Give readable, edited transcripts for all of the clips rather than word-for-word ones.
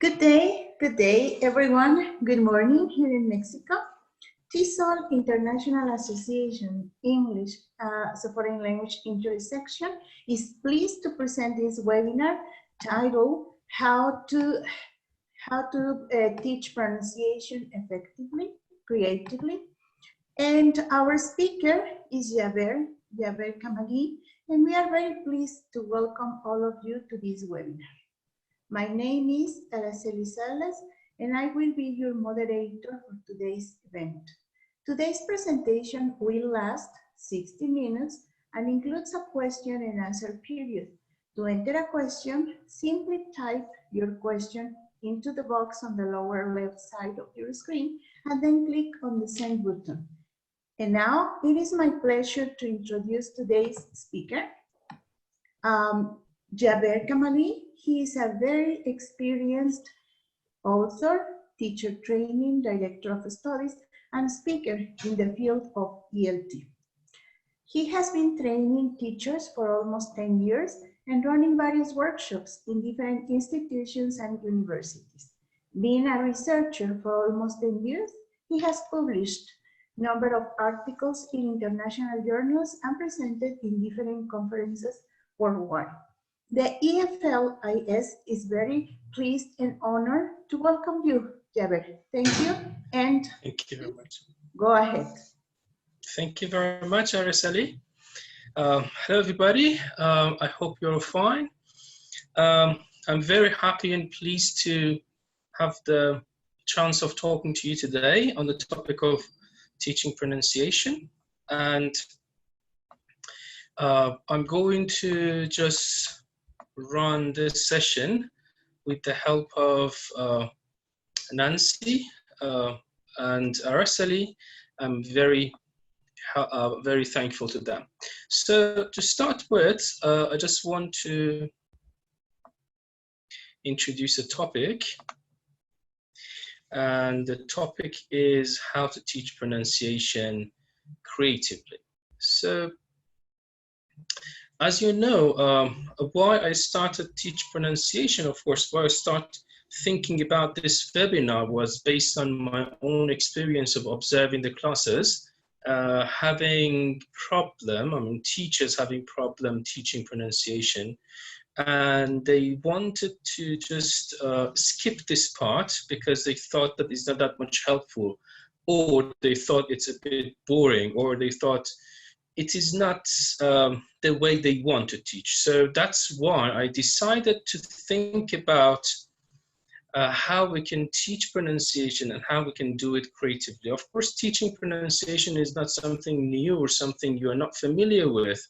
Good day, everyone. Good morning here in Mexico. TESOL International Association English as a Foreign Language Intro section is pleased to present this webinar titled How to Teach Pronunciation Effectively, Creatively. And our speaker is Jaber Kamali, and we are very pleased to welcome all of you to this webinar. My name is Araceli Salas, and I will be your moderator for today's event. Today's presentation will last 60 minutes and includes a question and answer period. To enter a question, simply type your question into the box on the lower left side of your screen and then click on the send button. And now it is my pleasure to introduce today's speaker, Jaber Kamali. He is a very experienced author, teacher training, director of studies, and speaker in the field of ELT. He has been training teachers for almost 10 years and running various workshops in different institutions and universities. Being a researcher for almost 10 years, he has published a number of articles in international journals and presented in different conferences worldwide. The EFLIS is very pleased and honored to welcome you, Jaber. Thank you, and thank you very much. Go ahead. Thank you very much, Araceli. Hello, everybody. I hope you're fine. I'm very happy and pleased to have the chance of talking to you today on the topic of teaching pronunciation. And I'm going to just run this session with the help of Nancy and Araceli. I'm very thankful to them. So to start with, I just want to introduce a topic. And the topic is how to teach pronunciation creatively. So as you know, why I started teach pronunciation, of course, why I started thinking about this webinar was based on my own experience of observing the classes, having problem, teachers having problem teaching pronunciation, and they wanted to just skip this part because they thought that it's not that much helpful, or they thought it's a bit boring, or they thought it is not the way they want to teach. So that's why I decided to think about how we can teach pronunciation and how we can do it creatively. Of course, teaching pronunciation is not something new or something you are not familiar with,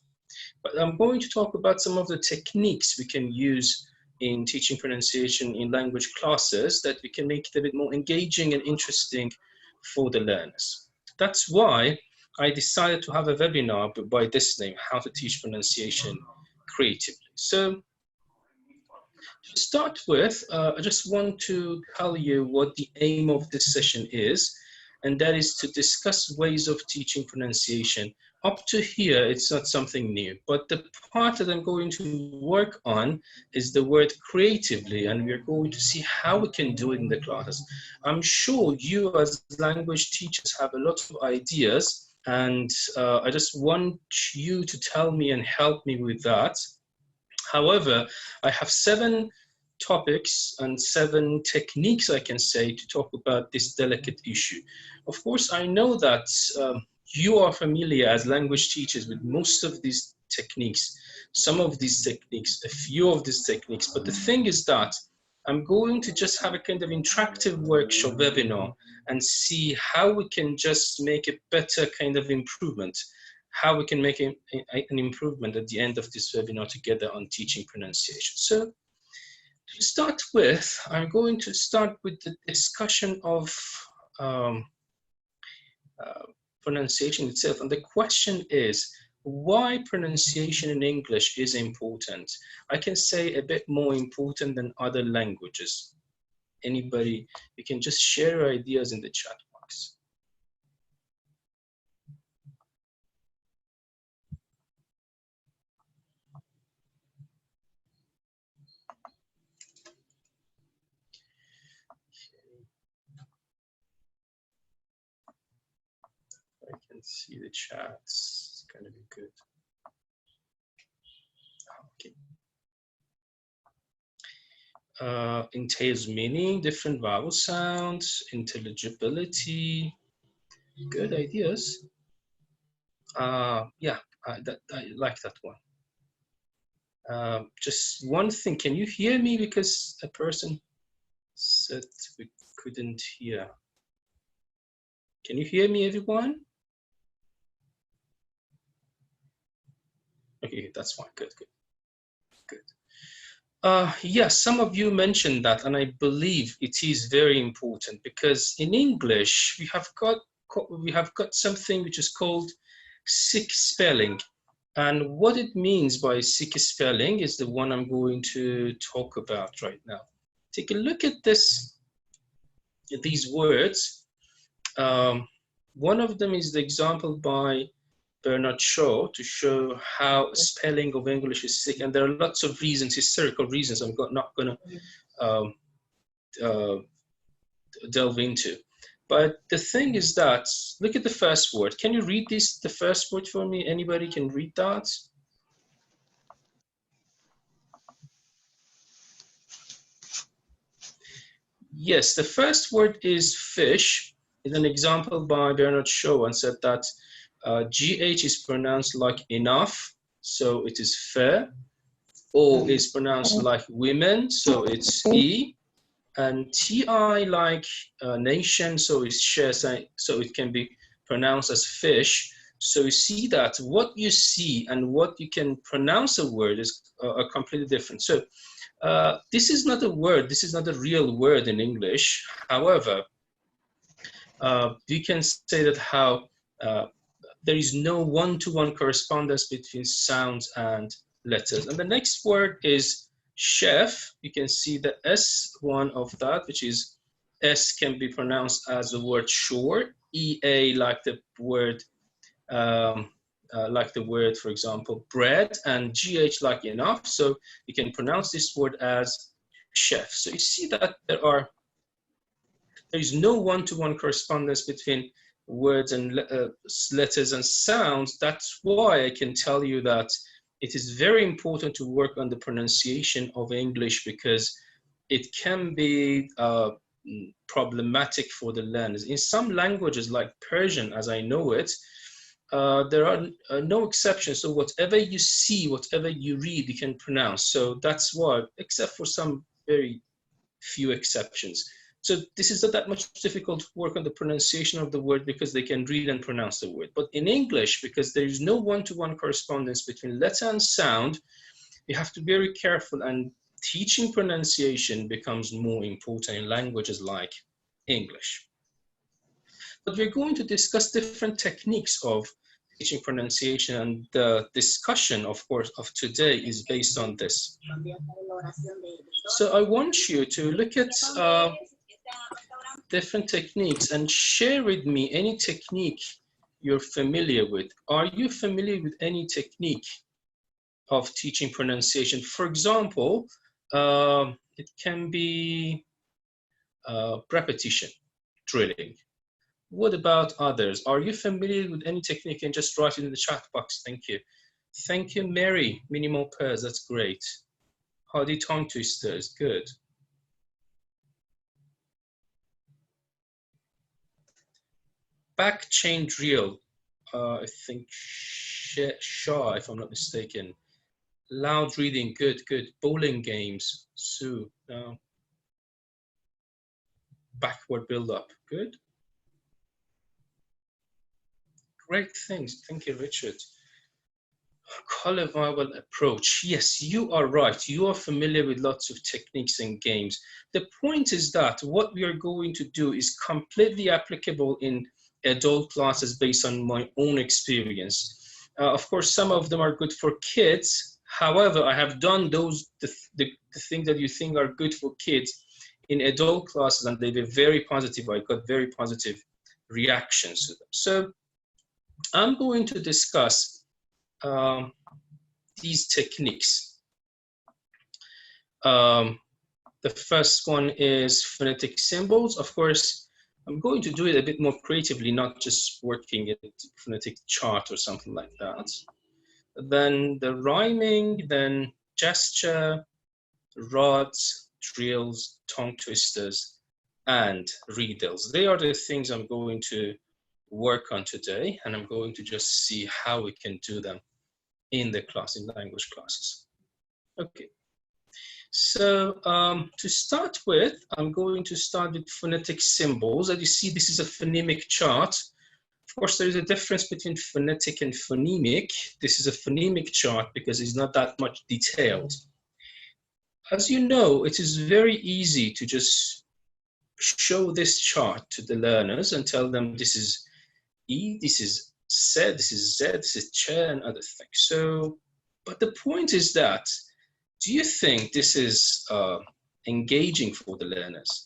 but I'm going to talk about some of the techniques we can use in teaching pronunciation in language classes that we can make it a bit more engaging and interesting for the learners. That's why I decided to have a webinar by this name, How to Teach Pronunciation Creatively. So to start with, I just want to tell you what the aim of this session is, and that is to discuss ways of teaching pronunciation. Up to here, it's not something new, but the part that I'm going to work on is the word creatively, and we're going to see how we can do it in the classes. I'm sure you as language teachers have a lot of ideas, and I just want you to tell me and help me with that. However, I have 7 topics and 7 techniques, I can say, to talk about this delicate issue. Of course, I know that you are familiar as language teachers with most of these techniques, some of these techniques, a few of these techniques, but the thing is that I'm going to just have a kind of interactive workshop webinar and see how we can just make a better kind of improvement, how we can make an improvement at the end of this webinar together on teaching pronunciation. So to start with, I'm going to start with the discussion of pronunciation itself. And the question is, why pronunciation in English is important? I can say a bit more important than other languages. Anybody, you can just share your ideas in the chat box. Let's see the chat. It's gonna be good. Okay. Entails meaning, different vowel sounds, intelligibility. Good ideas. Yeah, I like that one. Just one thing, can you hear me? Because a person said we couldn't hear. Can you hear me, everyone? Okay, that's fine. Good, good, good. Yes, some of you mentioned that, and I believe it is very important because in English we have got something which is called Seagh spelling, and what it means by Seagh spelling is the one I'm going to talk about right now. Take a look at these words. One of them is the example by Bernard Shaw to show how spelling of English is Seagh, and there are lots of reasons, historical reasons I'm not going to delve into. But the thing is that, look at the first word. Can you read the first word for me? Anybody can read that? Yes, the first word is fish. Is an example by Bernard Shaw, and said that GH is pronounced like enough, so it is fair. O is pronounced like women, so it's E. And TI like nation, so it's share, so it can be pronounced as fish. So you see that what you see and what you can pronounce a word is are completely different. So this is not a word, this is not a real word in English. However, we can say that how there is no one-to-one correspondence between sounds and letters. And the next word is chef. You can see the S one of that, which is S can be pronounced as the word short, EA like the word, for example, bread, and GH like enough. So you can pronounce this word as chef. So you see that there is no one-to-one correspondence between words and letters and sounds. That's why I can tell you that it is very important to work on the pronunciation of English, because it can be problematic for the learners. In some languages like Persian, as I know it, there are no exceptions. So whatever you see, whatever you read, you can pronounce. So that's why, except for some very few exceptions. So this is not that much difficult to work on the pronunciation of the word, because they can read and pronounce the word. But in English, because there is no one-to-one correspondence between letter and sound, you have to be very careful, and teaching pronunciation becomes more important in languages like English. But we're going to discuss different techniques of teaching pronunciation, and the discussion, of course, of today is based on this. So I want you to look at different techniques and share with me any technique you're familiar with. Are you familiar with any technique of teaching pronunciation? For example, it can be repetition, drilling. What about others? Are you familiar with any technique? And just write it in the chat box. Thank you. Thank you, Mary. Minimal pairs, that's great. Hardy tongue twisters, good. Back chain drill, I think Shaw, if I'm not mistaken. Loud reading, good, good. Bowling games, Sue, no. Backward build up, good. Great things, thank you, Richard. Color vowel approach, yes, you are right. You are familiar with lots of techniques and games. The point is that what we are going to do is completely applicable in adult classes based on my own experience. Of course, some of them are good for kids. However, I have done the things that you think are good for kids in adult classes, and they were very positive. I got very positive reactions to them. So I'm going to discuss these techniques. The first one is phonetic symbols. Of course, I'm going to do it a bit more creatively, not just working at phonetic chart or something like that. Then the rhyming, then gesture, rods, drills, tongue twisters, and riddles. They are the things I'm going to work on today, and I'm going to just see how we can do them in the class, in language classes. Okay. So to start with, I'm going to start with phonetic symbols. As you see, this is a phonemic chart. Of course, there is a difference between phonetic and phonemic. This is a phonemic chart because it's not that much detailed. As you know, it is very easy to just show this chart to the learners and tell them this is E, this is Z, this is Z, this is Ch, and other things. So, but the point is that, do you think this is engaging for the learners?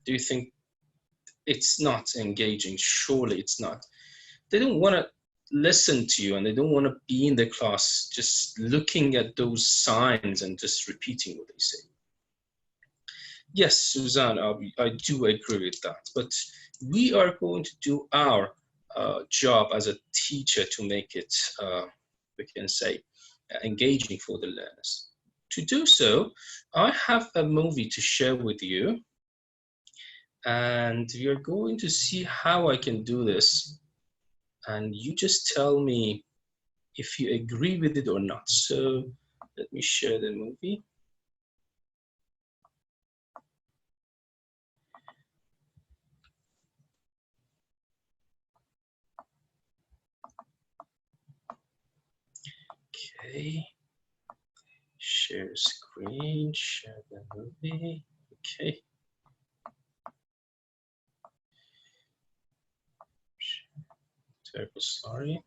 Do you think it's not engaging? Surely it's not. They don't want to listen to you, and they don't want to be in the class just looking at those signs and just repeating what they say. Yes, Suzanne, I do agree with that, but we are going to do our job as a teacher to make it, we can say, engaging for the learners. To do so, I have a movie to share with you, and you're going to see how I can do this, and you just tell me if you agree with it or not. So let me share the movie. Okay, share screen, share the movie. Okay. Terrible, sorry.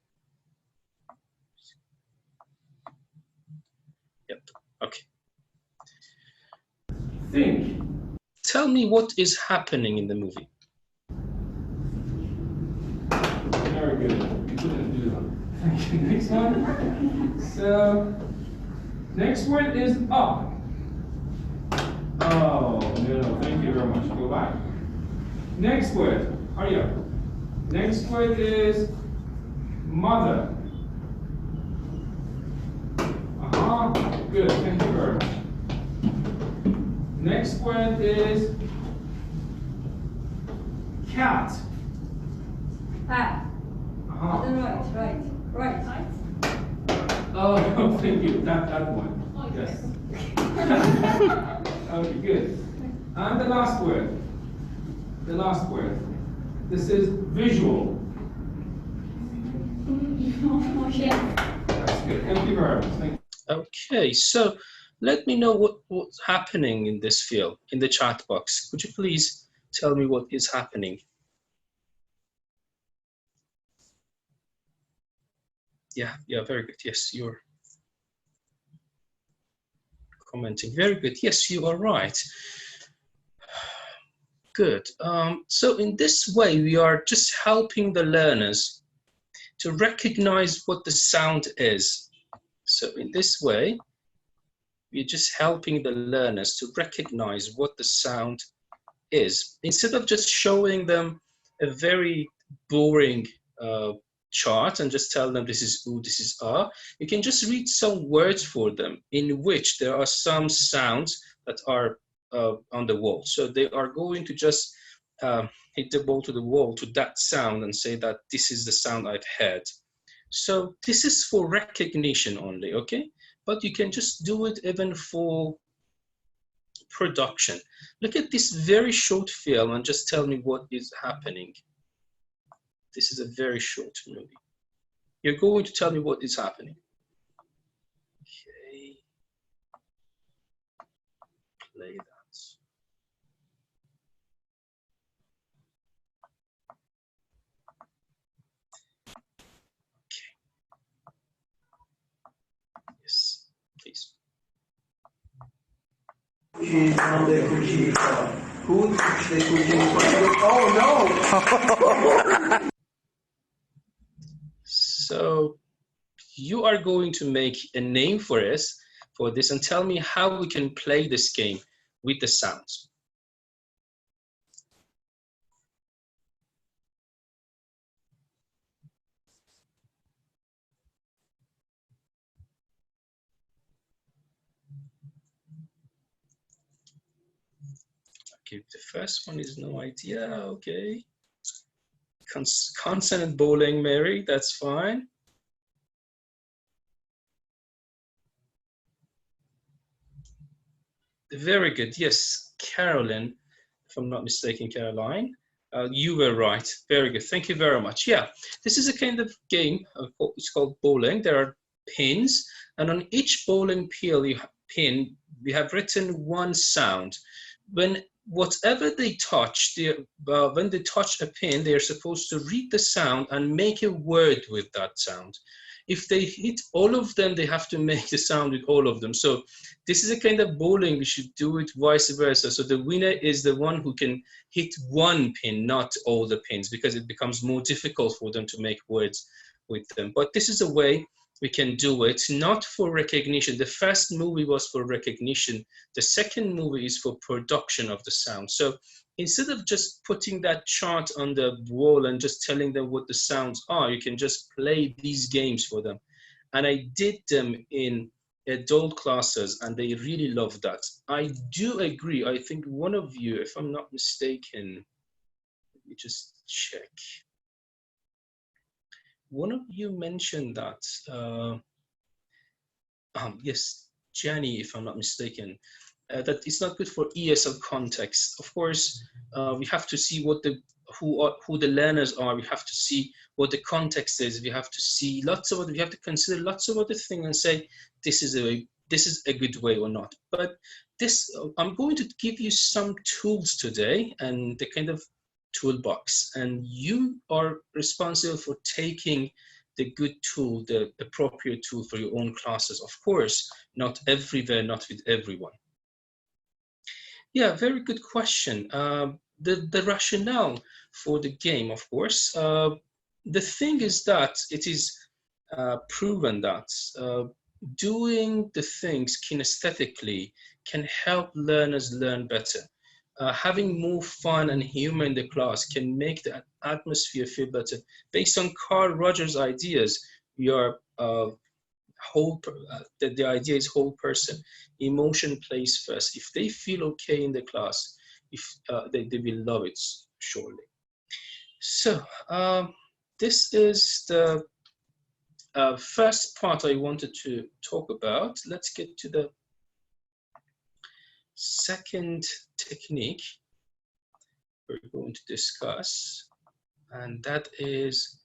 Yep, okay. Think. Tell me what is happening in the movie. Very good. You couldn't do that. Thank you. Next one. So, next word is up. Oh, no, thank you very much. Go back. Next word. Hurry up. Next word is mother. Good. Thank you very much. Next word is cat. Ah. Right. Oh, thank you. That one. Oh, yes. Okay, good. And the last word. The last word. This is visual. That's good. Thank you very much. Thank you. Okay, so let me know what's happening in this field, in the chat box. Could you please tell me what is happening? Yeah, very good. Yes, you're commenting. Very good. Yes, you are right. Good. So in this way, we are just helping the learners to recognize what the sound is. So in this way, we're just helping the learners to recognize what the sound is. Instead of just showing them a very boring chart and just tell them this is U, this is A, you can just read some words for them in which there are some sounds that are on the wall. So they are going to just hit the ball to the wall to that sound and say that this is the sound I've heard. So this is for recognition only, okay? But you can just do it even for production. Look at this very short film and just tell me what is happening. This is a very short movie. You're going to tell me what is happening. Okay. Play that. Okay. Yes, please. Oh no! So you are going to make a name for us, for this, and tell me how we can play this game with the sounds. Okay, the first one is no idea. Okay. Consonant bowling, Mary, that's fine. Very good. Yes, Carolyn, if I'm not mistaken, Caroline, you were right. Very good. Thank you very much. Yeah, this is a kind of game. It's called bowling. There are pins, and on each bowling pin, we have written one sound. When whatever they touch, when they touch a pin, they are supposed to read the sound and make a word with that sound. If they hit all of them, they have to make the sound with all of them. So this is a kind of bowling. We should do it vice versa. So the winner is the one who can hit one pin, not all the pins, because it becomes more difficult for them to make words with them. But this is a way we can do it, not for recognition. The first movie was for recognition. The second movie is for production of the sound. So instead of just putting that chart on the wall and just telling them what the sounds are, you can just play these games for them. And I did them in adult classes, and they really loved that. I do agree. I think one of you, if I'm not mistaken, let me just check. One of you mentioned that, yes, Jenny, if I'm not mistaken, that it's not good for ESL context. Of course, we have to see what who the learners are. We have to see what the context is. We have to see lots of other. We have to consider lots of other things and say this is a good way or not. But this, I'm going to give you some tools today and the kind of toolbox, and you are responsible for taking the good tool, the appropriate tool for your own classes. Of course, not everywhere, not with everyone. Yeah, very good question. The rationale for the game, of course, the thing is that it is proven that doing the things kinesthetically can help learners learn better. Having more fun and humor in the class can make the atmosphere feel better. Based on Carl Rogers' ideas, we are the idea is whole person. Emotion plays first. If they feel okay in the class, if they will love it surely. So this is the first part I wanted to talk about. Let's get to the second technique we're going to discuss, and that is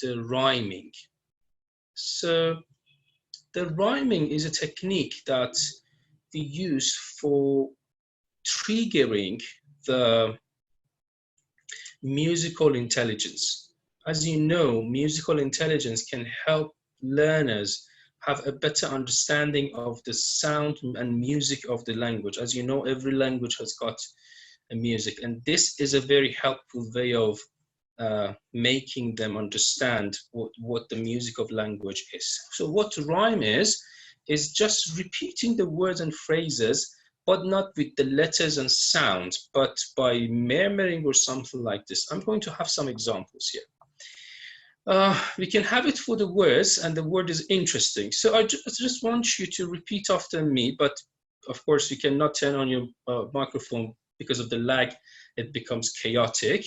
the rhyming. So the rhyming is a technique that we use for triggering the musical intelligence. As you know, musical intelligence can help learners have a better understanding of the sound and music of the language. As you know, every language has got a music, and this is a very helpful way of making them understand what the music of language is. So what rhyme is just repeating the words and phrases, but not with the letters and sounds, but by murmuring or something like this. I'm going to have some examples here. We can have it for the words, and the word is interesting. So I just want you to repeat after me, but of course you cannot turn on your microphone because of the lag. It becomes chaotic.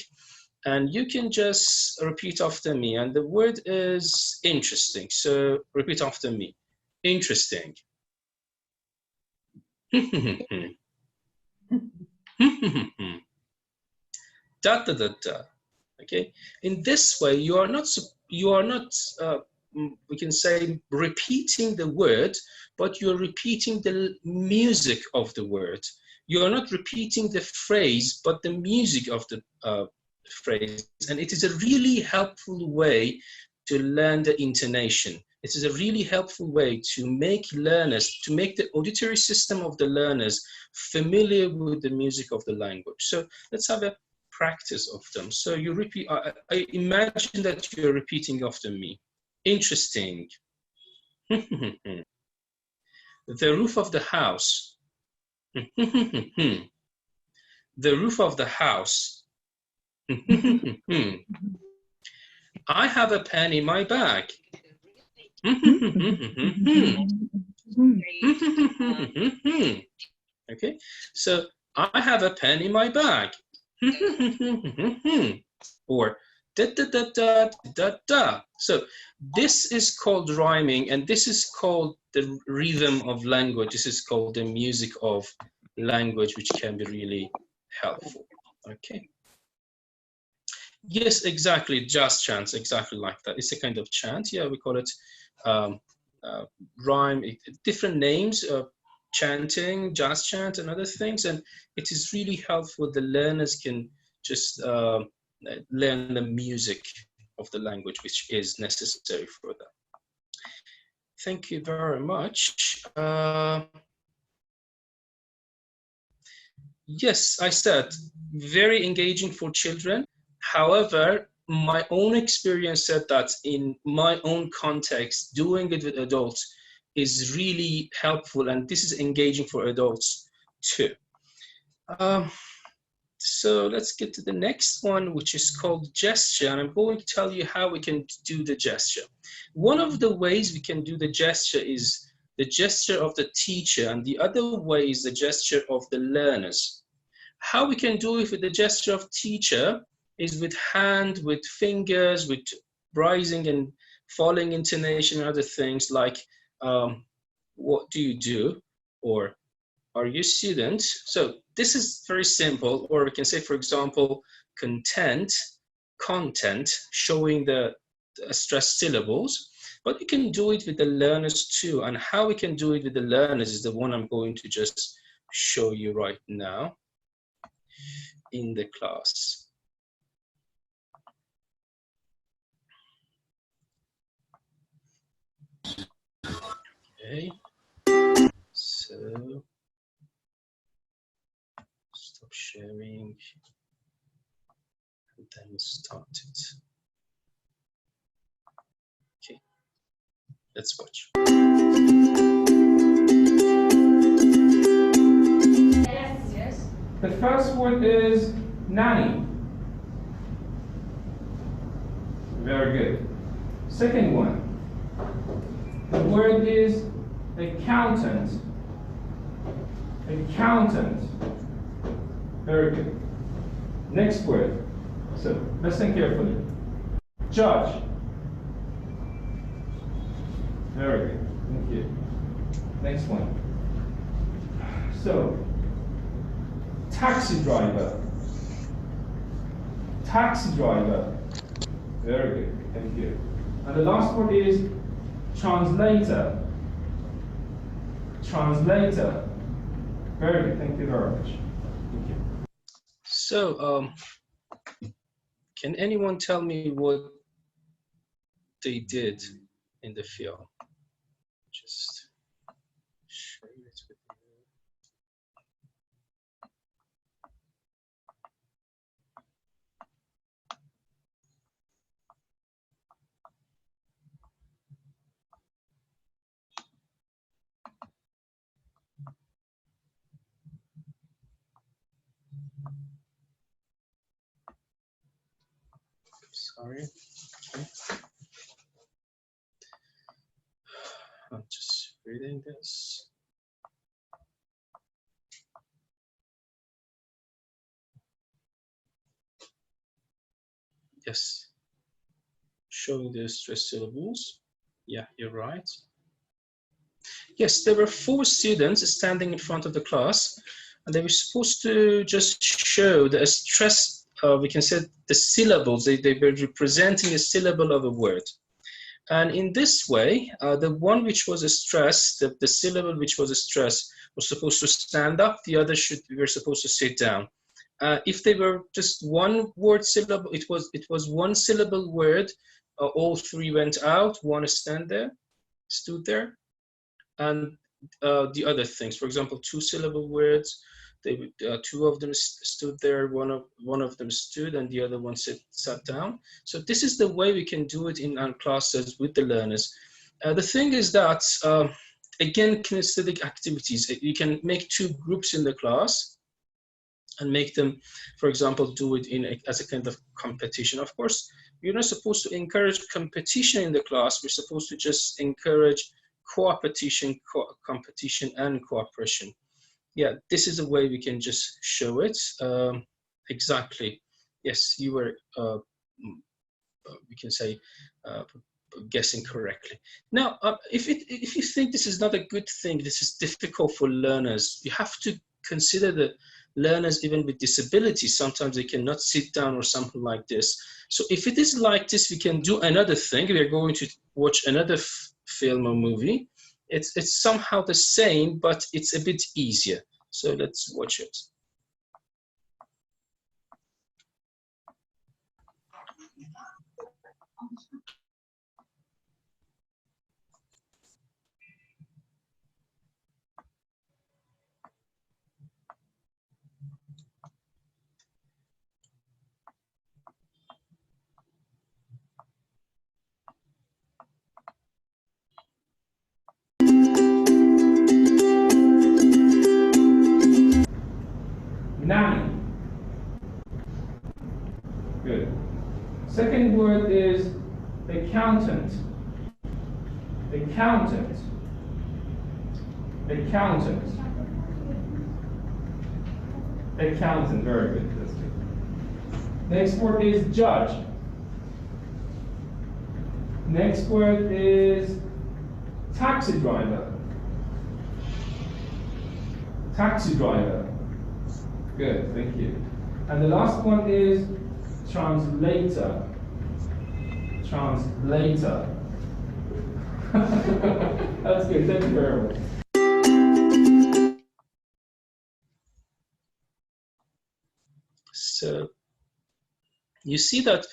And you can just repeat after me, and the word is interesting. So repeat after me. Interesting. Da da da da. Okay. In this way, you are not we can say repeating the word, but you're repeating the music of the word. You are not repeating the phrase, but the music of the phrase. And it is a really helpful way to learn the intonation. It is a really helpful way to make learners, to make the auditory system of the learners familiar with the music of the language. So let's have a practice of them. So you repeat, I imagine that you're repeating after me. Interesting. The roof of the house. The roof of the house. I have a pen in my bag. Okay, so I have a pen in my bag. Or da da da da da da. So this is called rhyming, and this is called the rhythm of language. This is called the music of language, which can be really helpful. Okay. Yes, exactly. Jazz chants, exactly like that. It's a kind of chant. Yeah, we call it rhyme. Different names. Chanting, jazz chant, and other things, and it is really helpful. The learners can just learn the music of the language, which is necessary for them. Thank you very much. Yes, I said very engaging for children. However, my own experience said that in my own context, doing it with adults is really helpful, and this is engaging for adults too. So let's get to the next one, which is called gesture, and I'm going to tell you how we can do the gesture. One of the ways we can do the gesture is the gesture of the teacher, and the other way is the gesture of the learners. How we can do it with the gesture of teacher is with hand, with fingers, with rising and falling intonation and other things like what do you do, or are you student? So this is very simple, or we can say, for example, content, content, showing the stressed syllables, but we can do it with the learners too. And how we can do it with the learners is the one I'm going to just show you right now in the class. Okay, so stop sharing and then start it. Okay, let's watch. Yes. The first word is nanny. Very good. Second one. The word is accountant. Accountant. Very good. Next word. So listen carefully. Judge. Very good. Thank you. Next one. So, taxi driver. Taxi driver. Very good. Thank you. And the last word is translator. Translator. Very good. Thank you very much. Thank you. So, can anyone tell me what they did in the field? Just share it with you. Sorry. Okay. I'm just reading this. Yes. Showing the stressed syllables. Yeah, you're right. Yes, there were 4 students standing in front of the class, and they were supposed to just show the stress, we can say the syllables. They were representing a syllable of a word. And in this way, the one which was a stress, the syllable which was a stress, was supposed to stand up. The other were supposed to sit down. If they were just one word syllable, it was one syllable word. All 3 went out. One stood there, and the other things. For example, 2 syllable words. 2 of them stood there. One of them stood, and the other one sat down. So this is the way we can do it in our classes with the learners. The thing is that, again, kinesthetic activities, you can make two groups in the class and make them, for example, do it as a kind of competition. Of course, you're not supposed to encourage competition in the class. We're supposed to just encourage competition and cooperation. Yeah, this is a way we can just show it. Exactly. Yes, you were, we can say, guessing correctly. Now, if you think this is not a good thing, this is difficult for learners, you have to consider the learners even with disabilities. Sometimes they cannot sit down or something like this. So if it is like this, we can do another thing. We are going to watch another film or movie. It's somehow the same, but it's a bit easier. So let's watch it. Nanny. Good. Second word is accountant. Accountant. Accountant. Accountant. Very good. That's good. Next word is judge. Next word is taxi driver. Taxi driver. Good, thank you. And the last one is translator. Translator. That's good, thank you very much. So you see that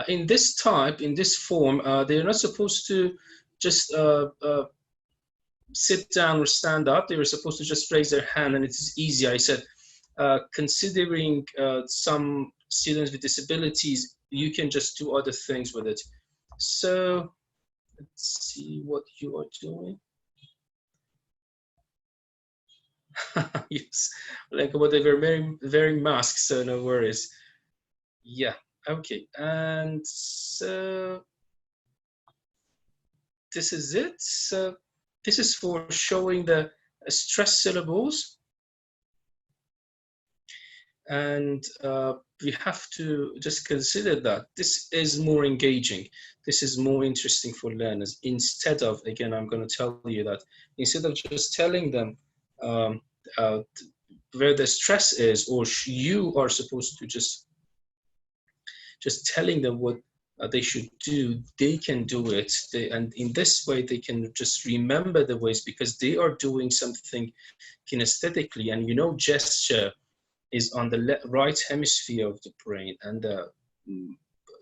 in this type, in this form, they're not supposed to just sit down or stand up. They were supposed to just raise their hand, and it's easy. I said, considering some students with disabilities, you can just do other things with it. So let's see what you are doing. Yes, like what they were wearing masks, so no worries. Yeah, okay, and so this is it. So this is for showing the stress syllables. And we have to just consider that this is more engaging. This is more interesting for learners. Instead of, again, I'm going to tell you that instead of just telling them where the stress is, or you are supposed to just telling them what they should do, they can do it. And in this way, they can just remember the ways, because they are doing something kinesthetically. And you know, gesture is on the right hemisphere of the brain, and the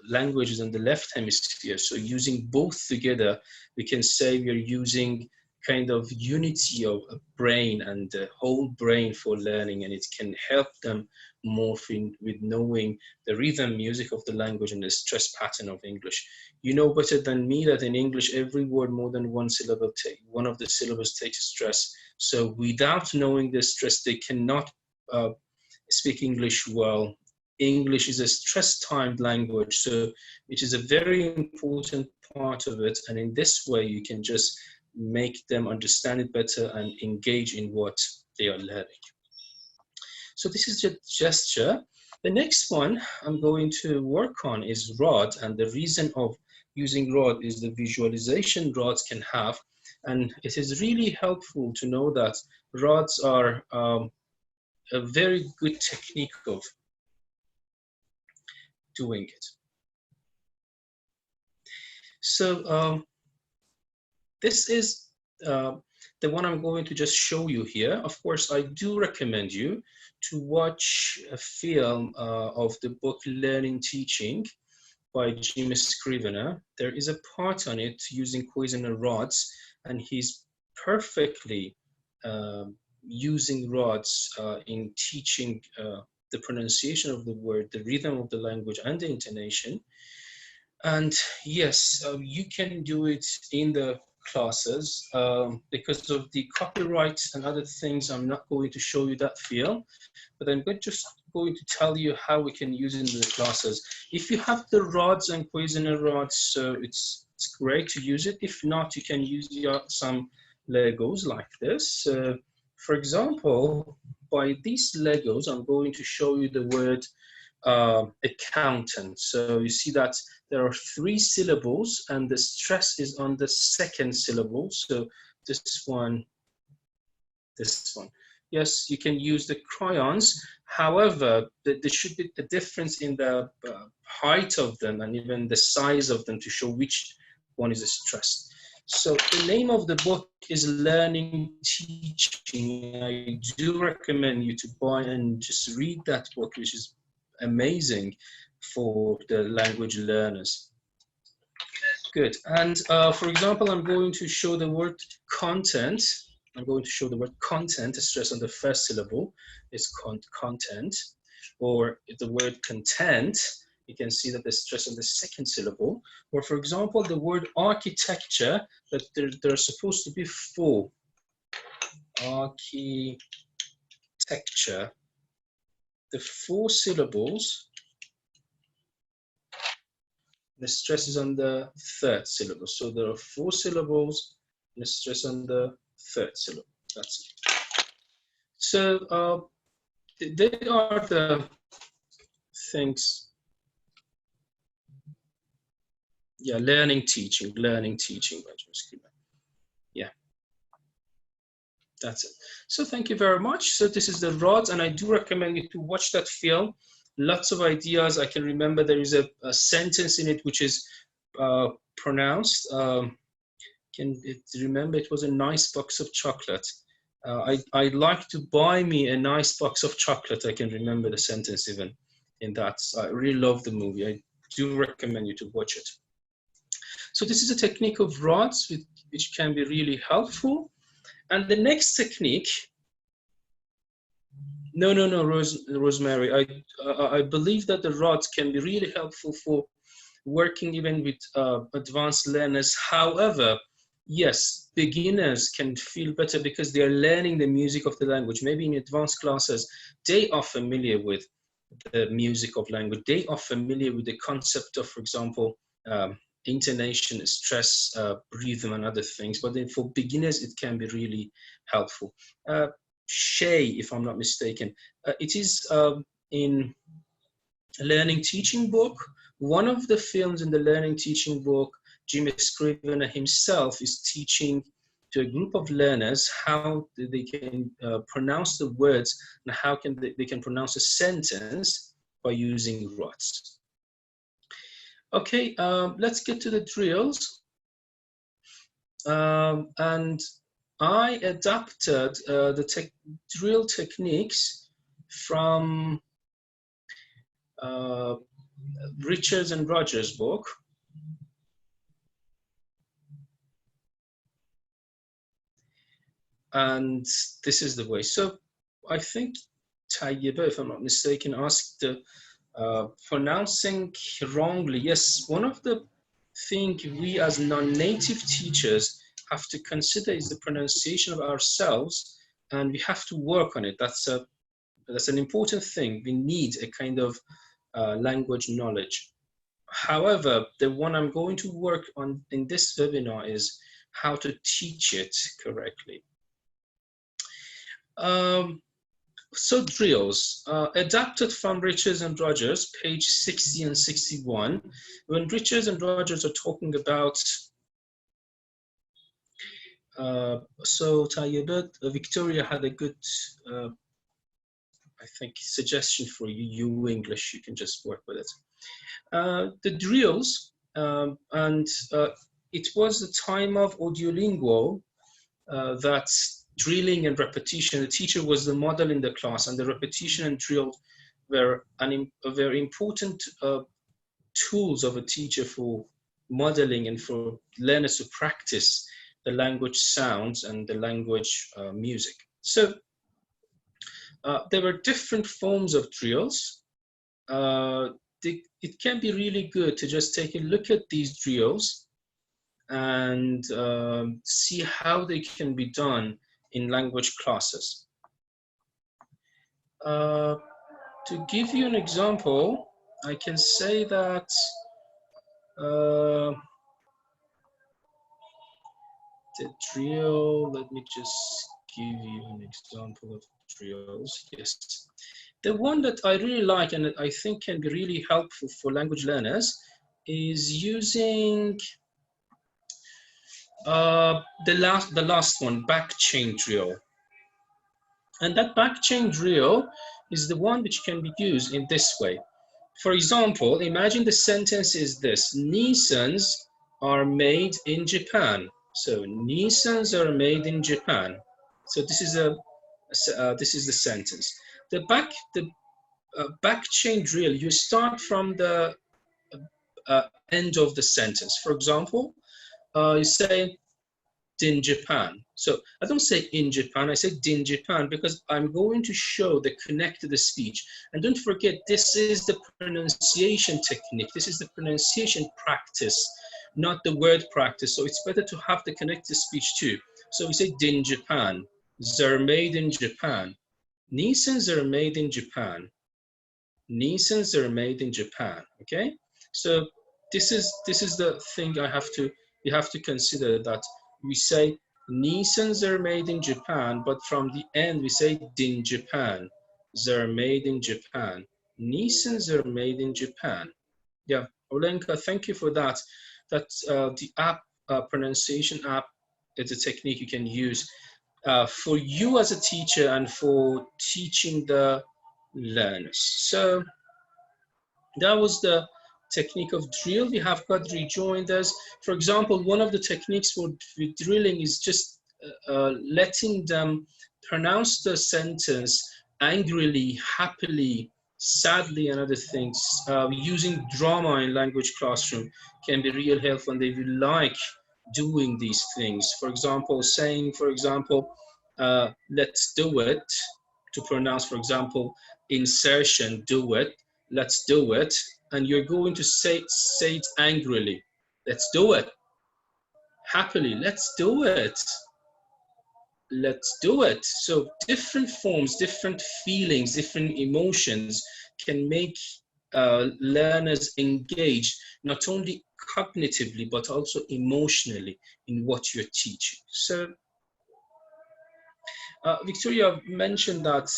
language is on the left hemisphere. So using both together, we can say we're using kind of unity of a brain and the whole brain for learning, and it can help them morph in with knowing the rhythm, music of the language, and the stress pattern of English. You know better than me that in English, every word more than one syllable, one of the syllables takes stress. So without knowing the stress, they cannot speak English well. English is a stress-timed language, so it is a very important part of it. And in this way, you can just make them understand it better and engage in what they are learning. So this is just gesture. The next one I'm going to work on is rod, and the reason of using rod is the visualization rods can have, and it is really helpful to know that rods are a very good technique of doing it. So this is the one I'm going to just show you here. Of course, I do recommend you to watch a film of the book Learning Teaching by Jim Scrivener. There is a part on it using Cuisenaire rods, and he's perfectly using rods in teaching the pronunciation of the word, the rhythm of the language, and the intonation. And yes, you can do it in the classes. Because of the copyright and other things, I'm not going to show you that field, but I'm just going to tell you how we can use it in the classes. If you have the rods and Cuisinart rods, so it's great to use it. If not, you can use some Legos like this. For example, by these Legos, I'm going to show you the word accountant. So you see that there are 3 syllables and the stress is on the second syllable. So this one. Yes, you can use the crayons. However, there should be the difference in the height of them and even the size of them to show which one is stressed. So the name of the book is Learning Teaching. I do recommend you to buy and just read that book, which is amazing for the language learners. Good. And for example, I'm going to show the word content. I'm going to show the word content, stress on the first syllable is content, or the word content, you can see that the stress on the second syllable. Or for example, the word architecture, that there are supposed to be 4. Architecture. The 4 syllables, the stress is on the third syllable. So there are 4 syllables, and the stress on the third syllable. That's it. So they are the things. Yeah, learning, teaching, yeah, that's it. So thank you very much. So this is the rods, and I do recommend you to watch that film. Lots of ideas. I can remember there is a sentence in it which is pronounced. Remember it was a nice box of chocolate. I'd like to buy me a nice box of chocolate. I can remember the sentence even in that. I really love the movie. I do recommend you to watch it. So this is a technique of rods which can be really helpful. And the next technique, no, Rosemary. I believe that the rods can be really helpful for working even with advanced learners. However, yes, beginners can feel better because they are learning the music of the language. Maybe in advanced classes, they are familiar with the music of language. They are familiar with the concept of, for example, intonation, stress, rhythm, and other things. But then for beginners, it can be really helpful. Seagh, if I'm not mistaken, it is in a learning teaching book. One of the films in the learning teaching book, Jimmy Scrivener himself is teaching to a group of learners how they can pronounce the words and how they can pronounce a sentence by using rods. Okay, let's get to the drills. And I adapted the drill techniques from Richards and Rogers' book. And this is the way. So I think Tayyiba, if I'm not mistaken, asked pronouncing wrongly. Yes, one of the things we as non-native teachers have to consider is the pronunciation of ourselves, and we have to work on it. That's an important thing. We need a kind of language knowledge. However, the one I'm going to work on in this webinar is how to teach it correctly. So drills, adapted from Richards and Rogers, page 60 and 61. When Richards and Rogers are talking about, so Tayyibat, Victoria had a good, I think, suggestion for you, you English, you can just work with it. The drills, and it was the time of Audiolingual that drilling and repetition, the teacher was the model in the class, and the repetition and drill were a very important tools of a teacher for modeling and for learners to practice the language sounds and the language music. So there were different forms of drills. It can be really good to just take a look at these drills and see how they can be done in language classes. To give you an example, I can say that the drill, let me just give you an example of drills. Yes. The one that I really like and that I think can be really helpful for language learners is using the last one, back chain drill. And that back chain drill is the one which can be used in this way. For example, imagine the sentence is this: Nissans are made in Japan. So Nissans are made in Japan. So this is the sentence. The back chain drill, you start from the end of the sentence. For example, you say din Japan. So I don't say in Japan, I say din Japan because I'm going to show the connected speech. And don't forget, this is the pronunciation technique. This is the pronunciation practice, not the word practice. So it's better to have the connected speech too. So we say din Japan, they're made in Japan. Nissans are made in Japan. Nissans are made in Japan, okay? So this is the thing you have to consider, that we say Nissans are made in Japan, but from the end we say din Japan. They're made in Japan. Nissans are made in Japan. Yeah, Olenka, thank you for that. That's the app, pronunciation app, it's a technique you can use for you as a teacher and for teaching the learners. So that was the technique of drill. We have got rejoined us. For example, one of the techniques for drilling is just letting them pronounce the sentence angrily, happily, sadly, and other things. Using drama in language classroom can be real helpful, and they will like doing these things. For example, saying, for example, let's do it, to pronounce, for example, insertion, do it, let's do it, and you're going to say it angrily, let's do it, happily, let's do it, let's do it. So different forms, different feelings, different emotions can make learners engage not only cognitively but also emotionally in what you're teaching. So Victoria mentioned that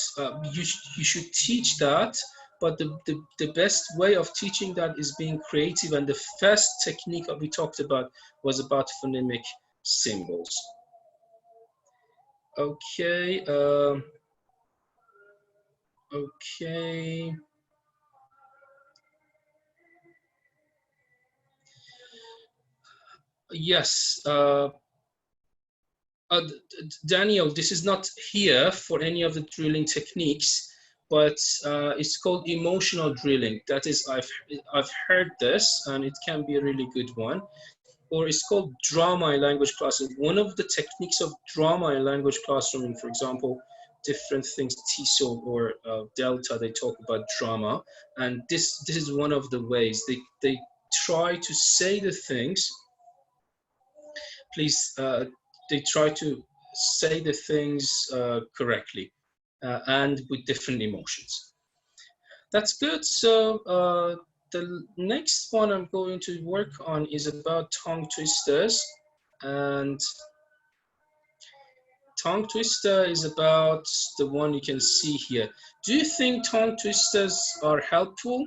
you should teach that, but the best way of teaching that is being creative, and the first technique that we talked about was about phonemic symbols. Okay. Okay. Yes. Daniel, this is not here for any of the drilling techniques, but it's called emotional drilling. That is, I've heard this, and it can be a really good one. Or it's called drama in language classroom. One of the techniques of drama in language classroom, for example, different things, TESOL or Delta, they talk about drama, and this is one of the ways they try to say the things. Please, they try to say the things correctly and with different emotions. That's good. So the next one I'm going to work on is about tongue twisters, and tongue twister is about the one you can see here. Do you think tongue twisters are helpful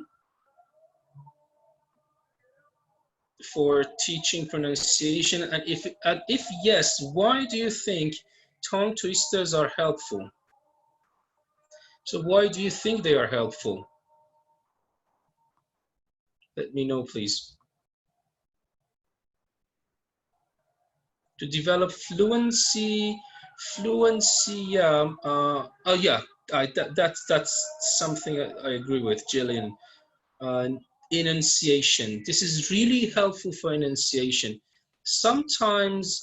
for teaching pronunciation? And if yes, why do you think tongue twisters are helpful? So why do you think they are helpful? Let me know, please. To develop fluency, yeah. Oh yeah, that's something I agree with, Jillian. Enunciation. This is really helpful for enunciation. Sometimes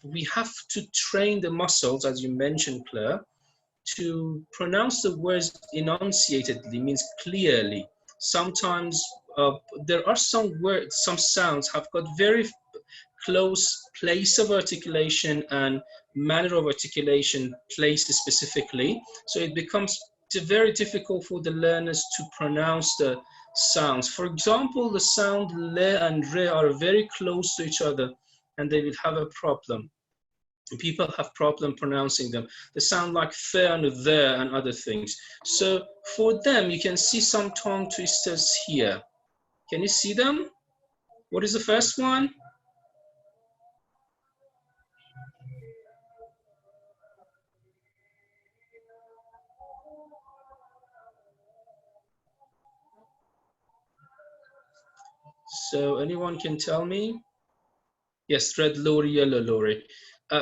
we have to train the muscles, as you mentioned, Claire, to pronounce the words enunciatedly, means clearly. Sometimes there are some words, some sounds have got very close place of articulation and manner of articulation placed specifically. So it becomes very difficult for the learners to pronounce the sounds. For example, the sound le and re are very close to each other, and they will have a problem. People have problem pronouncing them. They sound like fe and the and other things. So for them, you can see some tongue twisters here. Can you see them? What is the first one? So anyone can tell me? Yes, red lorry, yellow lorry.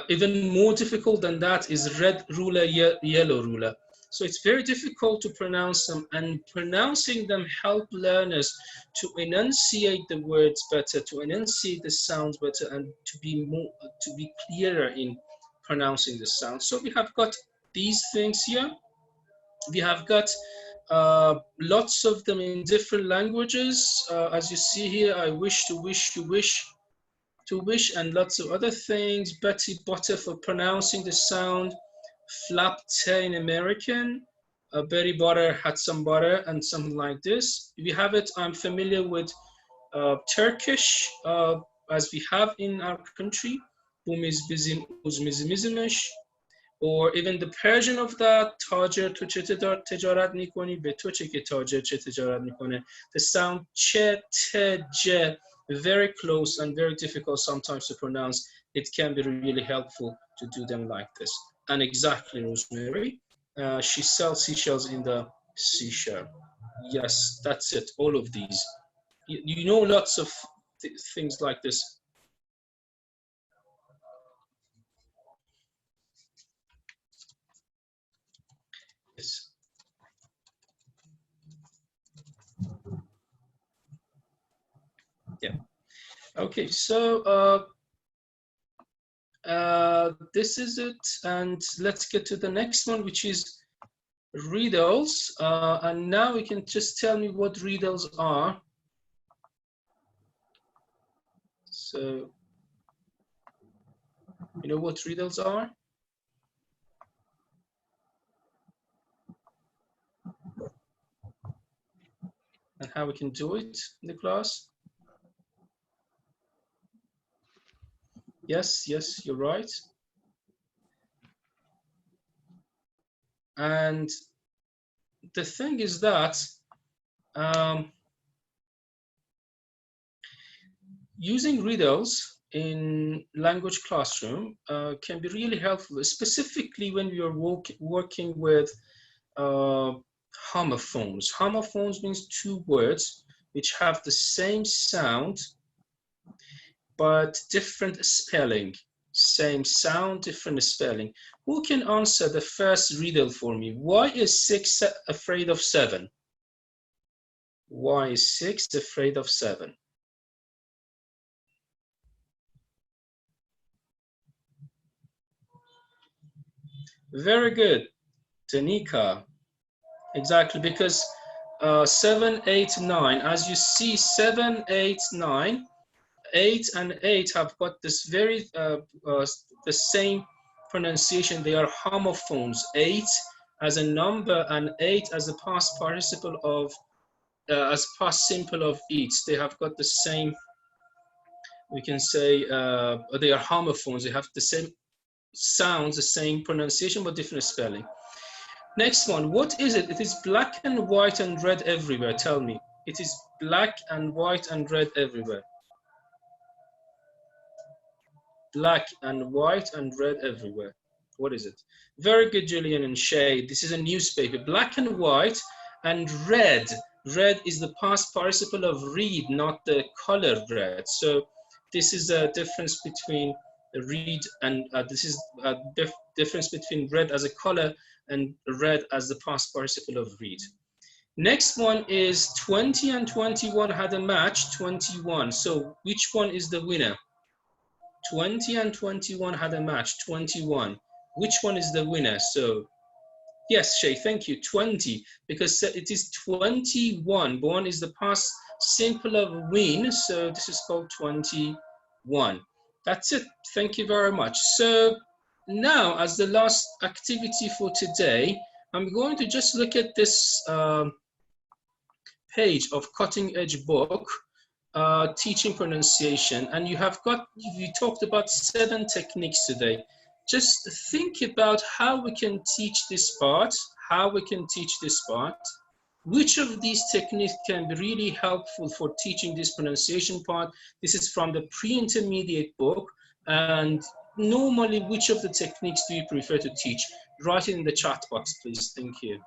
Even more difficult than that is red ruler, yellow ruler. So it's very difficult to pronounce them, and pronouncing them help learners to enunciate the words better, to enunciate the sounds better, and to be clearer in pronouncing the sounds. So we have got these things here. We have got lots of them in different languages. As you see here, I wish to wish, you wish to wish, and lots of other things. Betty Butter for pronouncing the sound. Flap te in American. Betty Butter had some butter, and something like this. We have it. I'm familiar with Turkish, as we have in our country. Bumiz bizim uzmizimizimiş. Or even the Persian of that, Tajer tu çe ticaret mikoni, be tu çe ke tajer çe ticaret mikone. The sound che, te, je, very close and very difficult sometimes to pronounce. It can be really helpful to do them like this. And exactly, Rosemary, she sells seashells in the seashell. Yes, that's it, all of these. You know lots of things like this. Yes. Yeah. Okay, so this is it, and let's get to the next one, which is riddles. And now we can just tell me what riddles are. So, you know what riddles are? And how we can do it in the class? Yes, yes, you're right. And the thing is that using riddles in language classroom can be really helpful, specifically when we are working with homophones. Homophones means two words which have the same sound but different spelling. Same sound, different spelling. Who can answer the first riddle for me? Why is 6 afraid of 7? Why is 6 afraid of 7? Very good, Danica. Exactly, because 7, 8, 9. As you see, 7, 8, 9. 8 and 8 have got this very the same pronunciation. They are homophones. 8 as a number and 8 as a past participle of as past simple of each. They have got the same. We can say they are homophones. They have the same sounds, the same pronunciation, but different spelling. Next one. What is it? It is black and white and red everywhere. Tell me. It is black and white and red everywhere. Black and white and red everywhere. What is it? Very good, Julian and Shay. This is a newspaper. Black and white and red. Red is the past participle of read, not the color red. So this is a difference between read and this is a difference between red as a color and red as the past participle of read. Next one is 20 and 21 had a match, 21. So which one is the winner? 20 and 21 had a match, 21. Which one is the winner? So, yes, Shay, thank you, 20, because it is 21. 1 is the past simple of win, so this is called 21. That's it. Thank you very much. So now, as the last activity for today, I'm going to just look at this page of Cutting Edge book, teaching pronunciation, and you talked about 7 techniques today. Just think about how we can teach this part, which of these techniques can be really helpful for teaching this pronunciation part. This is from the pre-intermediate book, and normally which of the techniques do you prefer to teach? Write it in the chat box, please. Thank you.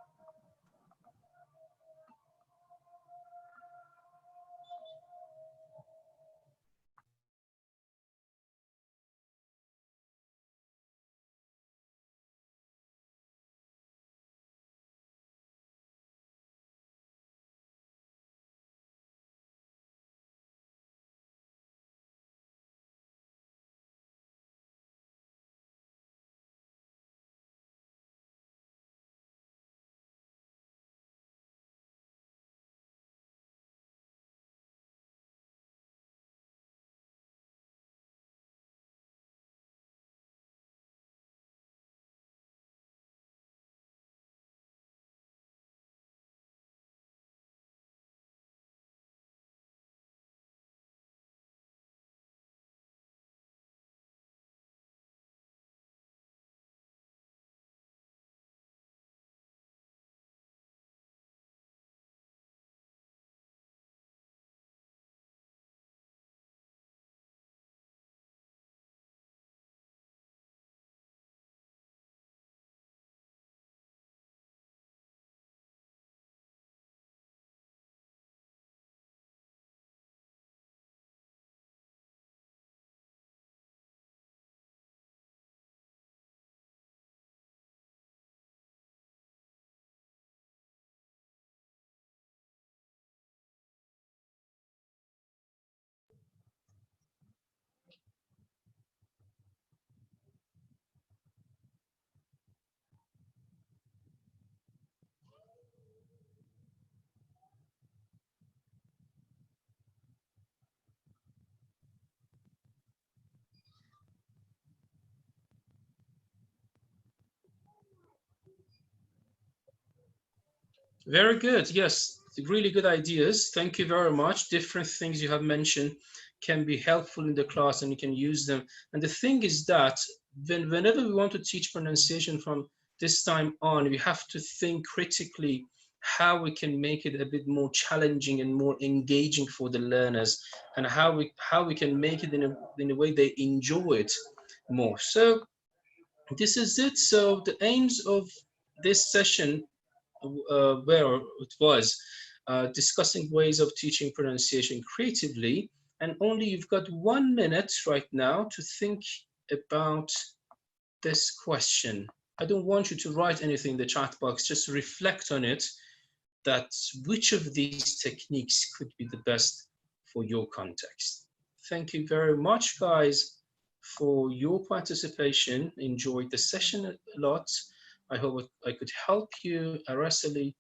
Very good. Yes, really good ideas. Thank you very much. Different things you have mentioned can be helpful in the class and you can use them. And the thing is that whenever we want to teach pronunciation from this time on, we have to think critically how we can make it a bit more challenging and more engaging for the learners, and how we can make it in a way they enjoy it more. So this is it. So the aims of this session where it was discussing ways of teaching pronunciation creatively, and only you've got 1 minute right now to think about this question. I don't want you to write anything in the chat box, just reflect on it, that which of these techniques could be the best for your context. Thank you very much, guys, for your participation. Enjoyed the session a lot. I hope I could help you. Araceli,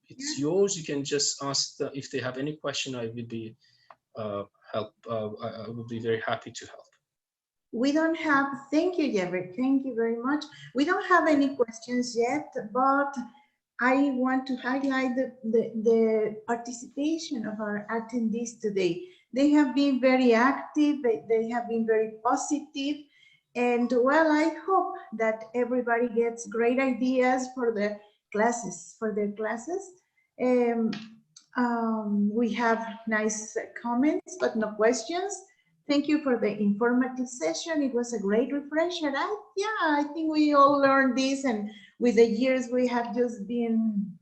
it's yours. You can just ask if they have any question. I will be I will be very happy to help. We don't have, thank you, Jeffrey. Thank you very much. We don't have any questions yet, but I want to highlight the participation of our attendees today. They have been very active, they have been very positive, and well, I hope that everybody gets great ideas for their classes. We have nice comments, but no questions. Thank you for the informative session. It was a great refresher. I think we all learned this, and with the years we have just been,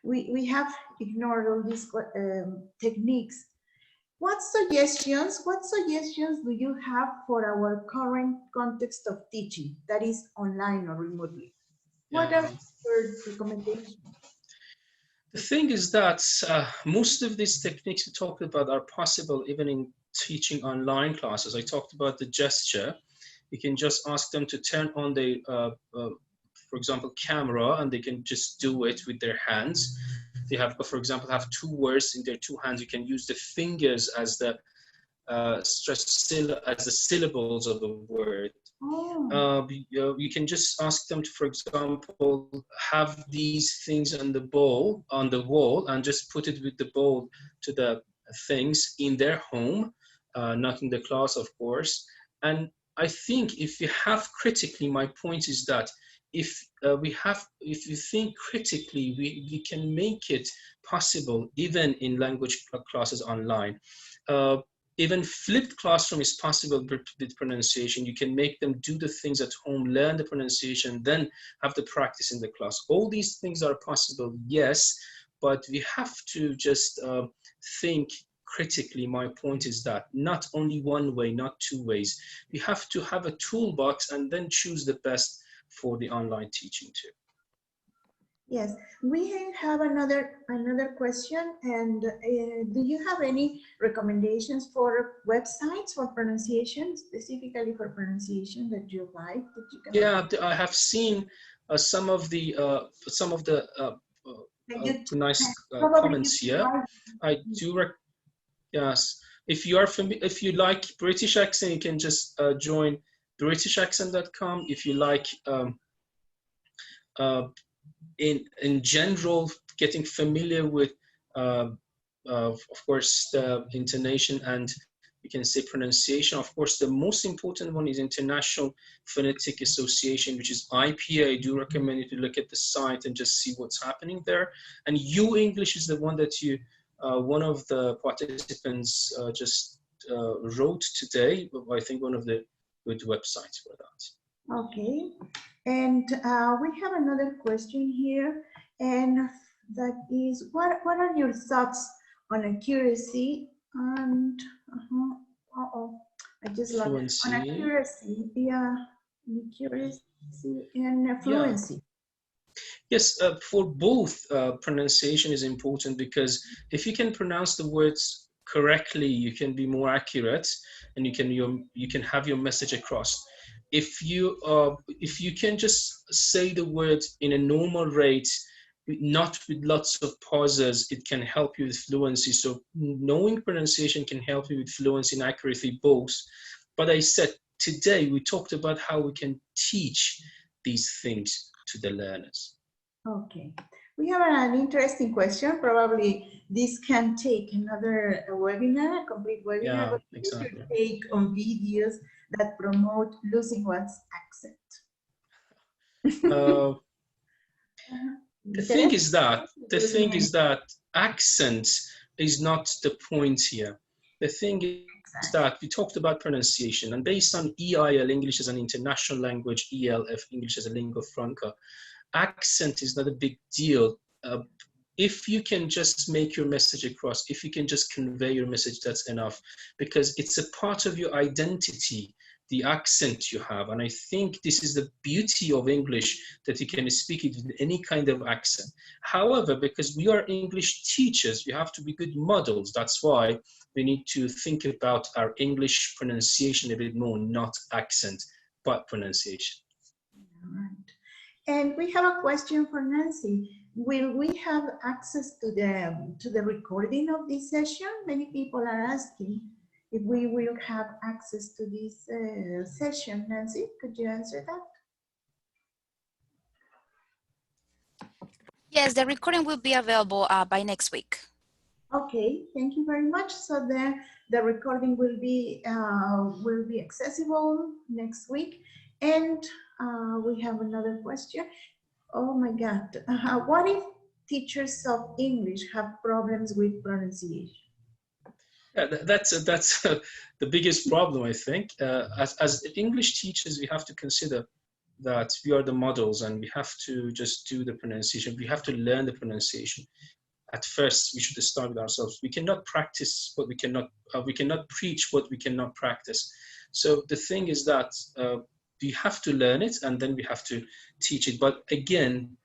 we have ignored all these techniques. What suggestions do you have for our current context of teaching, that is online or remotely? What are your recommendations? The thing is that most of these techniques we talked about are possible even in teaching online classes. I talked about the gesture. You can just ask them to turn on the, for example, camera, and they can just do it with their hands. They have, for example, have 2 words in their 2 hands. You can use the fingers as the stress as the syllables of a word. Oh. You can just ask them to, for example, have these things on the wall, and just put it with the ball to the things in their home, not in the class, of course. And I think if you have critically, my point is that if you think critically, we can make it possible even in language classes online. Even flipped classroom is possible with pronunciation. You can make them do the things at home, learn the pronunciation, then have the practice in the class. All these things are possible, yes, but we have to just think critically. My point is that not only one way, not two ways. We have to have a toolbox and then choose the best for the online teaching too. Yes, we have another question. And do you have any recommendations for websites for pronunciation, specifically for pronunciation that you like? That you can I have seen some of the nice comments here. I do. Yes, if you like British accent, you can just join britishaccent.com. If you like in general, getting familiar with of course the intonation and you can say pronunciation. Of course, the most important one is International Phonetic Association, which is IPA. I do recommend you to look at the site and just see what's happening there. And U English is the one that you one of the participants just wrote today. I think one of the good websites for that. Okay, and we have another question here, and that is, what are your thoughts on accuracy and I just love Fluency. on accuracy, accuracy and fluency. Yeah. Yes, for both, pronunciation is important, because if you can pronounce the words correctly, you can be more accurate, and you can have your message across. If you can just say the words in a normal rate, not with lots of pauses, it can help you with fluency. So knowing pronunciation can help you with fluency and accuracy both. But I said today we talked about how we can teach these things to the learners. Okay, we have an interesting question. Probably this can take another webinar, a complete webinar. Yeah, but exactly. Your take on videos that promote losing one's accent. The thing is that accent is not the point here. The thing is that we talked about pronunciation, and based on EIL, English as an international language, ELF, English as a lingua franca, accent is not a big deal. If you can just make your message across, if you can just convey your message, that's enough, because it's a part of your identity, the accent you have. And I think this is the beauty of English, that you can speak it with any kind of accent. However, because we are English teachers, we have to be good models. That's why we need to think about our English pronunciation a bit more, not accent, but pronunciation. All right. And we have a question for Nancy. Will we have access to the recording of this session? Many people are asking if we will have access to this session. Nancy, could you answer that? Yes, the recording will be available by next week. Okay, thank you very much. So the recording will be accessible next week. And we have another question. Oh my God, what if teachers of English have problems with pronunciation? Yeah, that's the biggest problem, I think. As English teachers, we have to consider that we are the models, and we have to just do the pronunciation. We have to learn the pronunciation. At first, we should start with ourselves. We cannot practice what we cannot preach what we cannot practice. So the thing is that we have to learn it, and then we have to teach it. But again,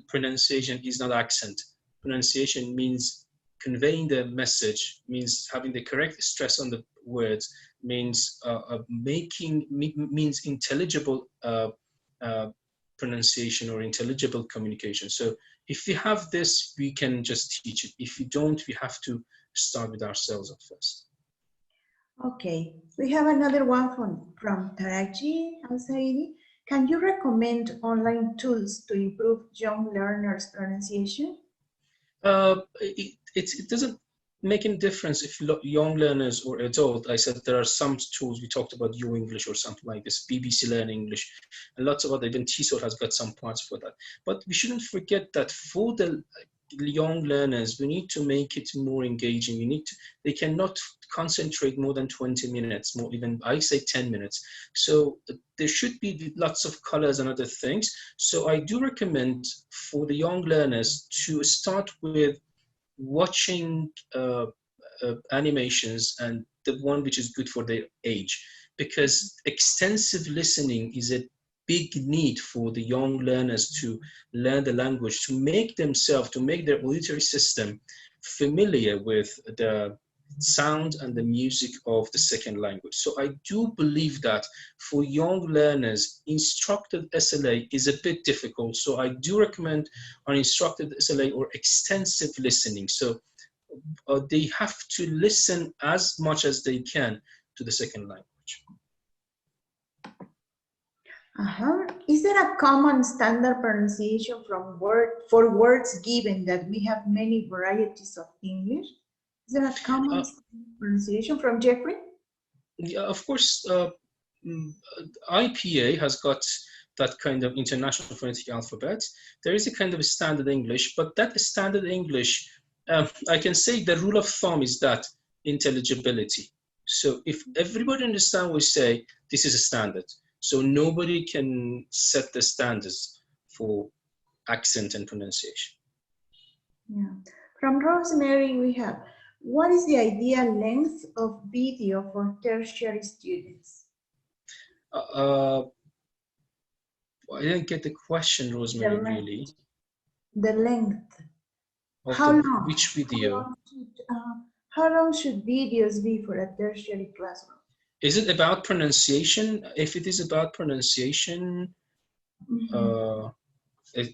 pronunciation is not accent. Pronunciation means conveying the message, means having the correct stress on the words, means means intelligible pronunciation or intelligible communication. So if we have this, we can just teach it. If we don't, we have to start with ourselves at first. Okay, we have another one from Taraji Al-Saidi. Can you recommend online tools to improve young learners' pronunciation? It doesn't make any difference if young learners or adult. I said there are some tools. We talked about U English or something like this, BBC Learn English, and lots of other. Even TESOL has got some parts for that. But we shouldn't forget that for the young learners, we need to make it more engaging. They cannot concentrate more than 20 minutes, more even I say 10 minutes. So there should be lots of colors and other things. So I do recommend for the young learners to start with watching animations, and the one which is good for their age, because extensive listening is a big need for the young learners to learn the language, to make their auditory system familiar with the sound and the music of the second language. So I do believe that for young learners, instructed SLA is a bit difficult. So I do recommend uninstructed SLA or extensive listening. So they have to listen as much as they can to the second language. Is there a common standard pronunciation for words given that we have many varieties of English? Is there a common pronunciation from Jeffrey? Yeah, of course, IPA has got that kind of international phonetic alphabet. There is a kind of standard English, but that standard English, I can say the rule of thumb is that intelligibility. So if everybody understands what we say, this is a standard. So nobody can set the standards for accent and pronunciation. Yeah. From Rosemary, we have, what is the ideal length of video for tertiary students? I didn't get the question, Rosemary, really. The length. How long? Which video? How long should videos be for a tertiary classroom? Is it about pronunciation? If it is about pronunciation,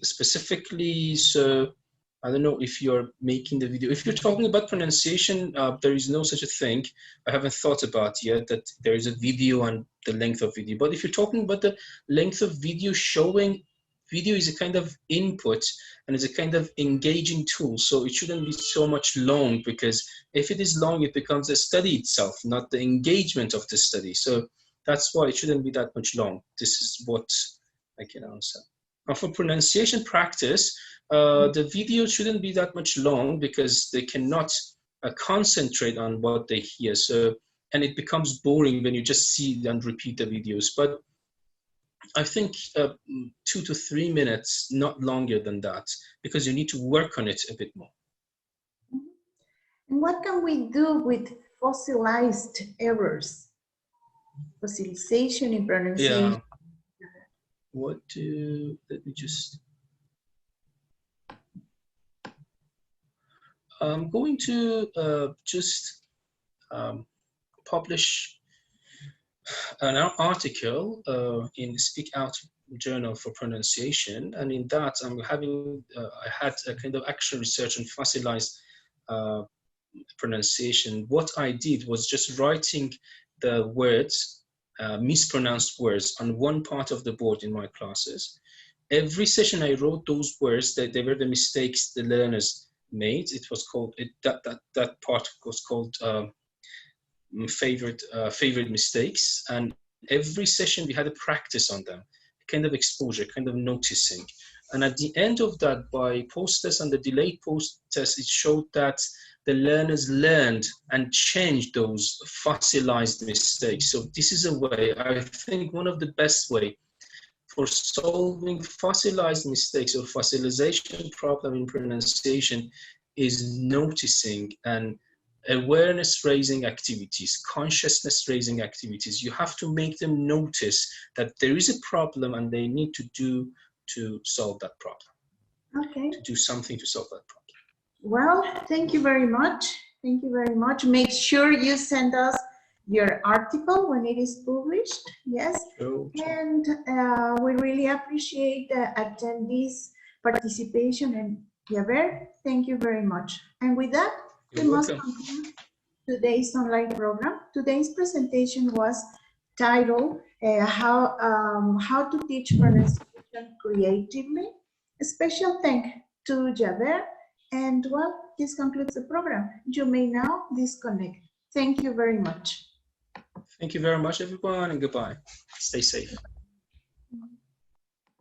specifically, so I don't know if you're making the video. If you're talking about pronunciation, there is no such a thing. I haven't thought about yet that there is a video and the length of video. But if you're talking about the length of video, showing video is a kind of input and it's a kind of engaging tool. So it shouldn't be so much long, because if it is long, it becomes a study itself, not the engagement of the study. So that's why it shouldn't be that much long. This is what I can answer. And for pronunciation practice, the video shouldn't be that much long, because they cannot concentrate on what they hear. So, and it becomes boring when you just see and repeat the videos. But I think 2 to 3 minutes, not longer than that, because you need to work on it a bit more. And what can we do with fossilized errors? Fossilization in pronunciation. Yeah. Let me just, I'm going to just publish an article in Speak Out Journal for Pronunciation, and in that I had a kind of actual research on fossilized pronunciation. What I did was just writing the words, mispronounced words, on one part of the board in my classes. Every session I wrote those words, that they were the mistakes the learners made. It was called, that part was called favorite mistakes, and every session we had a practice on them, kind of exposure, kind of noticing. And at the end of that, by post-test and the delayed post-test, it showed that the learners learned and changed those fossilized mistakes. So this is a way, I think one of the best way for solving fossilized mistakes or fossilization problem in pronunciation is noticing and awareness-raising activities, consciousness-raising activities. You have to make them notice that there is a problem and they need to solve that problem. Okay. To do something to solve that problem. Well, thank you very much. Thank you very much. Make sure you send us your article when it is published. Yes. Sure. And we really appreciate the attendees' participation. And Javier, thank you very much. And with that, we must conclude today's online program. Today's presentation was titled How to Teach Pronunciation Creatively. A special thank to Javier. And well, this concludes the program. You may now disconnect. Thank you very much. Thank you very much, everyone, and goodbye. Stay safe.